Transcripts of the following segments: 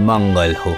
मंगल हो,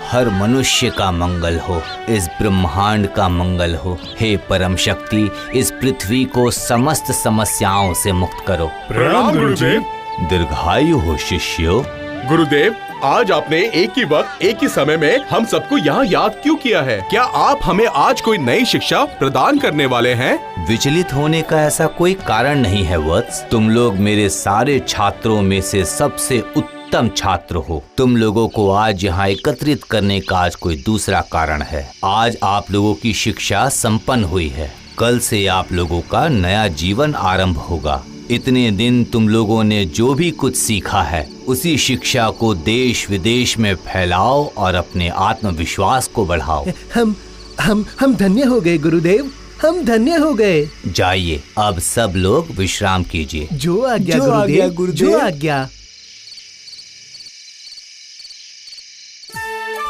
हर मनुष्य का मंगल हो, इस ब्रह्मांड का मंगल हो। हे परम शक्ति, इस पृथ्वी को समस्त समस्याओं से मुक्त करो। प्रणाम गुरुदेव। दीर्घायु हो शिष्यों। गुरुदेव, आज आपने एक ही वक्त एक ही समय में हम सबको यहाँ याद क्यों किया है? क्या आप हमें आज कोई नई शिक्षा प्रदान करने वाले हैं? विचलित होने का ऐसा कोई कारण नहीं है वत्स। तुम लोग मेरे सारे छात्रों में से सबसे उत्तम छात्र हो। तुम लोगों को आज यहाँ एकत्रित करने का आज कोई दूसरा कारण है। आज आप लोगों की शिक्षा संपन्न हुई है। कल से आप लोगों का नया जीवन आरंभ होगा। इतने दिन तुम लोगों ने जो भी कुछ सीखा है उसी शिक्षा को देश विदेश में फैलाओ और अपने आत्मविश्वास को बढ़ाओ। हम धन्य हो गए गुरुदेव, हम धन्य हो गए। जाइए, अब सब लोग विश्राम कीजिए। जो आज्ञा गुरुदेव, जो आज्ञा।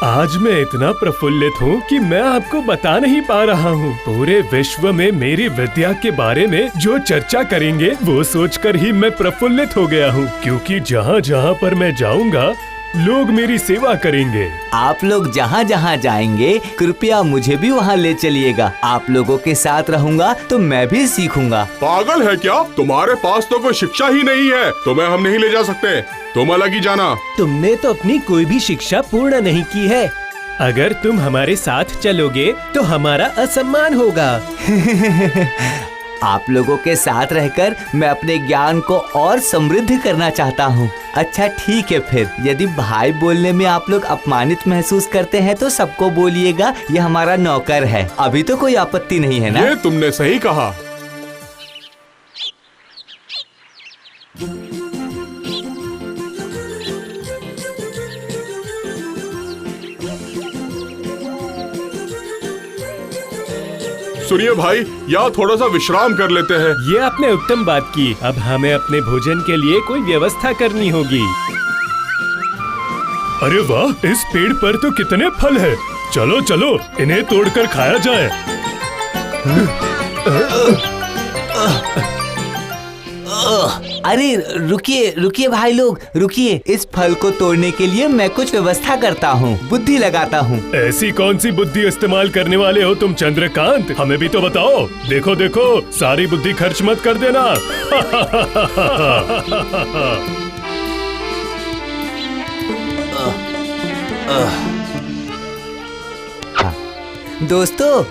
आज मैं इतना प्रफुल्लित हूँ कि मैं आपको बता नहीं पा रहा हूँ। पूरे विश्व में मेरी विद्या के बारे में जो चर्चा करेंगे वो सोचकर ही मैं प्रफुल्लित हो गया हूँ, क्योंकि जहाँ जहाँ पर मैं जाऊँगा लोग मेरी सेवा करेंगे। आप लोग जहाँ जहाँ जाएंगे कृपया मुझे भी वहाँ ले चलिएगा। आप लोगों के साथ रहूँगा तो मैं भी सीखूंगा। पागल है क्या? तुम्हारे पास तो कोई शिक्षा ही नहीं है, तुम्हें हम नहीं ले जा सकते। तुम अलग ही जाना। तुमने तो अपनी कोई भी शिक्षा पूर्ण नहीं की है। अगर तुम हमारे साथ चलोगे तो हमारा असम्मान होगा। आप लोगों के साथ रहकर मैं अपने ज्ञान को और समृद्ध करना चाहता हूँ। अच्छा ठीक है, फिर यदि भाई बोलने में आप लोग अपमानित महसूस करते हैं तो सबको बोलिएगा ये हमारा नौकर है। अभी तो कोई आपत्ति नहीं है ना? ये तुमने सही कहा। सुनिए भाई, यहाँ थोड़ा सा विश्राम कर लेते हैं। ये आपने उत्तम बात की। अब हमें अपने भोजन के लिए कोई व्यवस्था करनी होगी। अरे वाह, इस पेड़ पर तो कितने फल हैं। चलो चलो इन्हें तोड़कर खाया जाए। अरे रुकिए रुकिए भाई लोग, रुकिए। इस फल को तोड़ने के लिए मैं कुछ व्यवस्था करता हूँ, बुद्धि लगाता हूँ। ऐसी कौन सी बुद्धि इस्तेमाल करने वाले हो तुम चंद्रकांत? हमें भी तो बताओ। देखो देखो, सारी बुद्धि खर्च मत कर देना। दोस्तों,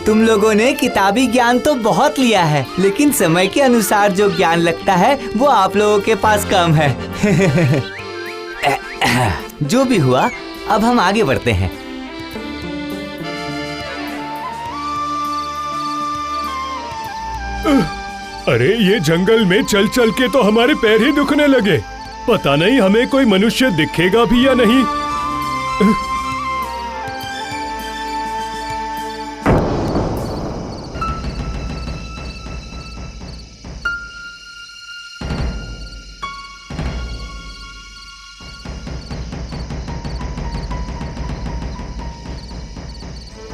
तुम लोगों ने किताबी ज्ञान तो बहुत लिया है, लेकिन समय के अनुसार जो ज्ञान लगता है वो आप लोगों के पास कम है। जो भी हुआ, अब हम आगे बढ़ते हैं। अरे ये जंगल में चल चल के तो हमारे पैर ही दुखने लगे। पता नहीं हमें कोई मनुष्य दिखेगा भी या नहीं।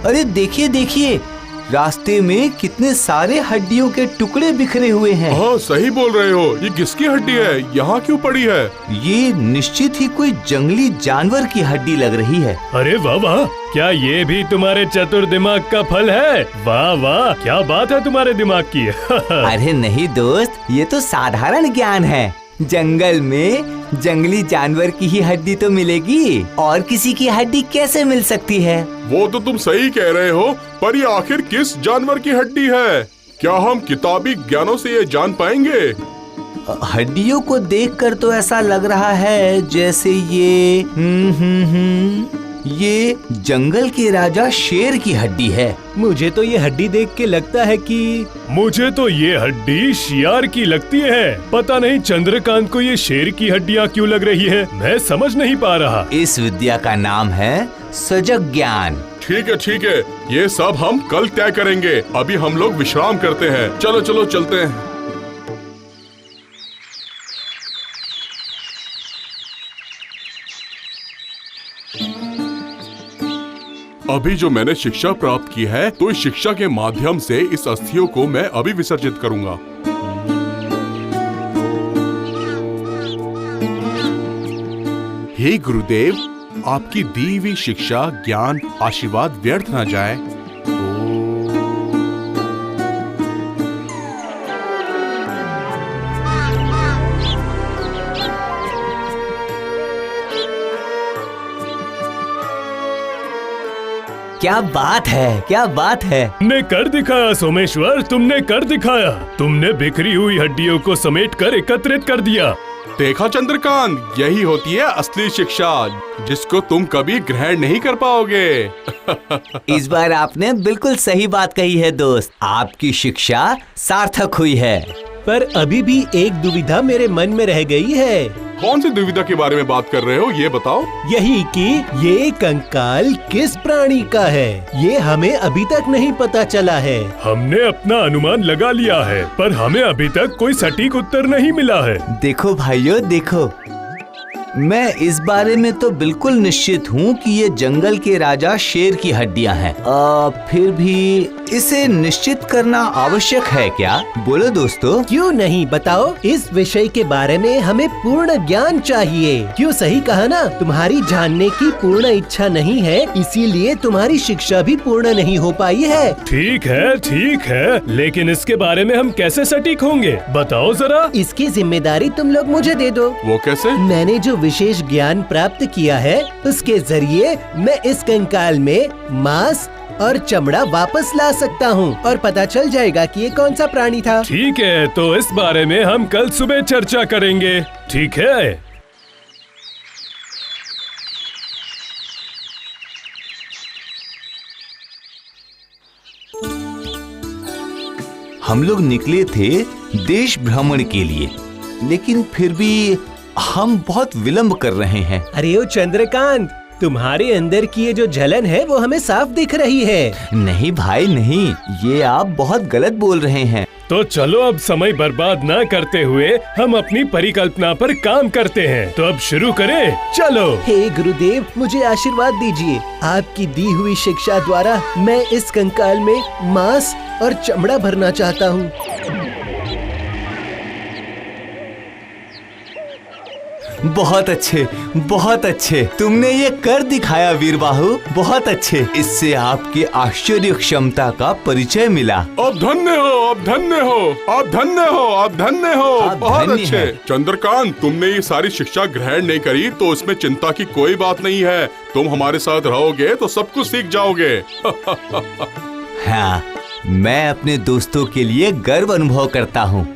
अरे देखिए देखिए, रास्ते में कितने सारे हड्डियों के टुकड़े बिखरे हुए हैं। हाँ सही बोल रहे हो। ये किसकी हड्डी है? यहाँ क्यों पड़ी है? ये निश्चित ही कोई जंगली जानवर की हड्डी लग रही है। अरे वाह वाह, क्या ये भी तुम्हारे चतुर दिमाग का फल है? वाह वाह, क्या बात है तुम्हारे दिमाग की। अरे नहीं दोस्त, ये तो साधारण ज्ञान है। जंगल में जंगली जानवर की ही हड्डी तो मिलेगी, और किसी की हड्डी कैसे मिल सकती है? वो तो तुम सही कह रहे हो, पर ये आखिर किस जानवर की हड्डी है? क्या हम किताबी ज्ञानों से ये जान पाएंगे? हड्डियों को देखकर तो ऐसा लग रहा है जैसे ये ये जंगल के राजा शेर की हड्डी है। मुझे तो ये हड्डी देख के लगता है कि मुझे तो ये हड्डी शियार की लगती है। पता नहीं चंद्रकांत को ये शेर की हड्डियाँ क्यों लग रही है, मैं समझ नहीं पा रहा। इस विद्या का नाम है सजग ज्ञान। ठीक है, ये सब हम कल तय करेंगे। अभी हम लोग विश्राम करते हैं। चलो चलो चलते हैं। अभी जो मैंने शिक्षा प्राप्त की है, तो इस शिक्षा के माध्यम से इस अस्थियों को मैं अभी विसर्जित करूंगा। हे गुरुदेव, आपकी दी हुई शिक्षा, ज्ञान, आशीर्वाद व्यर्थ न जाए। क्या बात है, क्या बात है। तुमने कर दिखाया सोमेश्वर, तुमने कर दिखाया। तुमने बिखरी हुई हड्डियों को समेट कर एकत्रित कर दिया। देखा चंद्रकांत, यही होती है असली शिक्षा, जिसको तुम कभी ग्रहण नहीं कर पाओगे। इस बार आपने बिल्कुल सही बात कही है दोस्त, आपकी शिक्षा सार्थक हुई है। पर अभी भी एक दुविधा मेरे मन में रह गई है। कौन सी दुविधा के बारे में बात कर रहे हो, ये बताओ। यही कि ये कंकाल किस प्राणी का है, ये हमें अभी तक नहीं पता चला है। हमने अपना अनुमान लगा लिया है, पर हमें अभी तक कोई सटीक उत्तर नहीं मिला है। देखो भाइयों, देखो, मैं इस बारे में तो बिल्कुल निश्चित हूँ कि ये जंगल के राजा शेर की हड्डियाँ हैं। फिर भी इसे निश्चित करना आवश्यक है क्या? बोलो दोस्तों। क्यों नहीं, बताओ। इस विषय के बारे में हमें पूर्ण ज्ञान चाहिए। क्यों, सही कहा ना? तुम्हारी जानने की पूर्ण इच्छा नहीं है, इसीलिए तुम्हारी शिक्षा भी पूर्ण नहीं हो पाई है। ठीक है, लेकिन इसके बारे में हम कैसे सटीक होंगे, बताओ जरा। इसकी जिम्मेदारी तुम लोग मुझे दे दो। वो कैसे? मैंने जो विशेष ज्ञान प्राप्त किया है, उसके जरिए मैं इस कंकाल में मांस और चमड़ा वापस ला सकता हूँ और पता चल जाएगा कि ये कौन सा प्राणी था। ठीक है, तो इस बारे में हम कल सुबह चर्चा करेंगे, ठीक है? हम लोग निकले थे देश भ्रमण के लिए, लेकिन फिर भी हम बहुत विलंब कर रहे हैं। अरे ओ चंद्रकांत, तुम्हारे अंदर की ये जो जलन है वो हमें साफ दिख रही है। नहीं भाई नहीं, ये आप बहुत गलत बोल रहे हैं। तो चलो अब समय बर्बाद न करते हुए हम अपनी परिकल्पना पर काम करते हैं। तो अब शुरू करें, चलो। हे गुरुदेव, मुझे आशीर्वाद दीजिए। आपकी दी हुई शिक्षा द्वारा मैं इस कंकाल में मांस और चमड़ा भरना चाहता हूँ। बहुत अच्छे, बहुत अच्छे, तुमने ये कर दिखाया वीरबाहु, बहुत अच्छे। इससे आपकी आश्चर्य क्षमता का परिचय मिला। आप धन्य हो, आप धन्य हो, आप धन्य हो, आप धन्य हो। आप बहुत धन्य अच्छे। हैं। चंद्रकांत, तुमने ये सारी शिक्षा ग्रहण नहीं करी तो इसमें चिंता की कोई बात नहीं है। तुम हमारे साथ रहोगे तो सब कुछ सीख जाओगे। हाँ, मैं अपने दोस्तों के लिए गर्व अनुभव करता हूँ।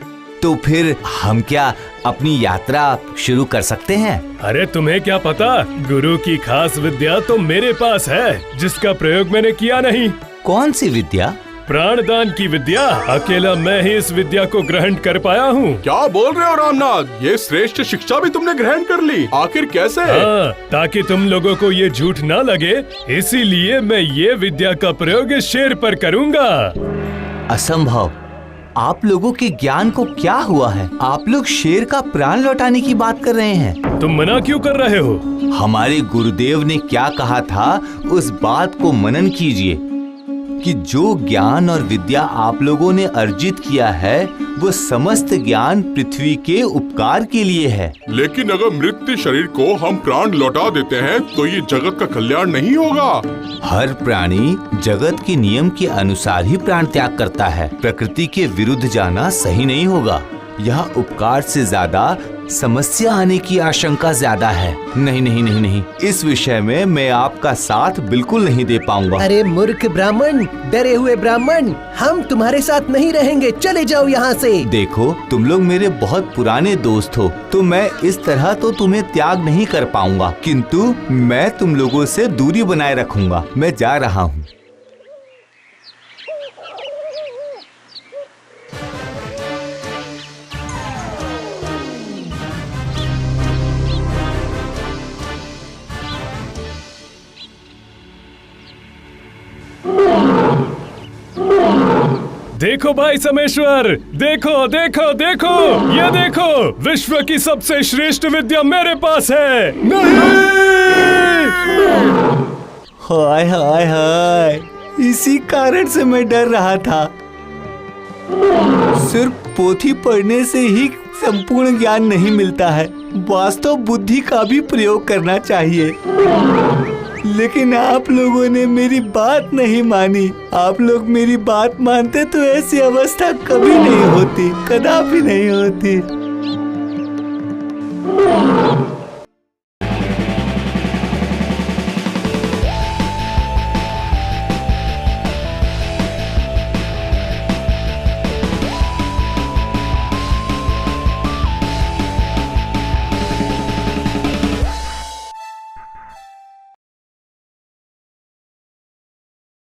तो फिर हम क्या अपनी यात्रा शुरू कर सकते हैं? अरे तुम्हें क्या पता, गुरु की खास विद्या तो मेरे पास है, जिसका प्रयोग मैंने किया नहीं। कौन सी विद्या? प्राणदान की विद्या। अकेला मैं ही इस विद्या को ग्रहण कर पाया हूँ। क्या बोल रहे हो रामनाथ, ये श्रेष्ठ शिक्षा भी तुमने ग्रहण कर ली? आखिर कैसे? हाँ, ताकि तुम लोगों को ये झूठ ना लगे, इसीलिए मैं ये विद्या का प्रयोग इस शेर पर करूँगा। असंभव, आप लोगों के ज्ञान को क्या हुआ है? आप लोग शेर का प्राण लौटाने की बात कर रहे हैं। तुम मना क्यों कर रहे हो? हमारे गुरुदेव ने क्या कहा था, उस बात को मनन कीजिए कि जो ज्ञान और विद्या आप लोगों ने अर्जित किया है, वो समस्त ज्ञान पृथ्वी के उपकार के लिए है। लेकिन अगर मृत शरीर को हम प्राण लौटा देते हैं तो ये जगत का कल्याण नहीं होगा। हर प्राणी जगत के नियम के अनुसार ही प्राण त्याग करता है। प्रकृति के विरुद्ध जाना सही नहीं होगा। यह उपकार से ज्यादा समस्या आने की आशंका ज्यादा है। नहीं नहीं नहीं नहीं, इस विषय में मैं आपका साथ बिल्कुल नहीं दे पाऊंगा। अरे मूर्ख ब्राह्मण, डरे हुए ब्राह्मण, हम तुम्हारे साथ नहीं रहेंगे, चले जाओ यहाँ से। देखो, तुम लोग मेरे बहुत पुराने दोस्त हो, तो मैं इस तरह तो तुम्हें त्याग नहीं कर पाऊंगा, किंतु मैं तुम लोगों से दूरी बनाए रखूंगा। मैं जा रहा हूँ। देखो भाई समेश्वर, देखो देखो देखो, ये देखो, विश्व की सबसे श्रेष्ठ विद्या मेरे पास है। नहीं! हाय हाय हाय, इसी कारण से मैं डर रहा था। सिर्फ पोथी पढ़ने से ही संपूर्ण ज्ञान नहीं मिलता है, वास्तव बुद्धि का भी प्रयोग करना चाहिए। लेकिन आप लोगों ने मेरी बात नहीं मानी। आप लोग मेरी बात मानते तो ऐसी अवस्था कभी नहीं होती, कदापि नहीं होती।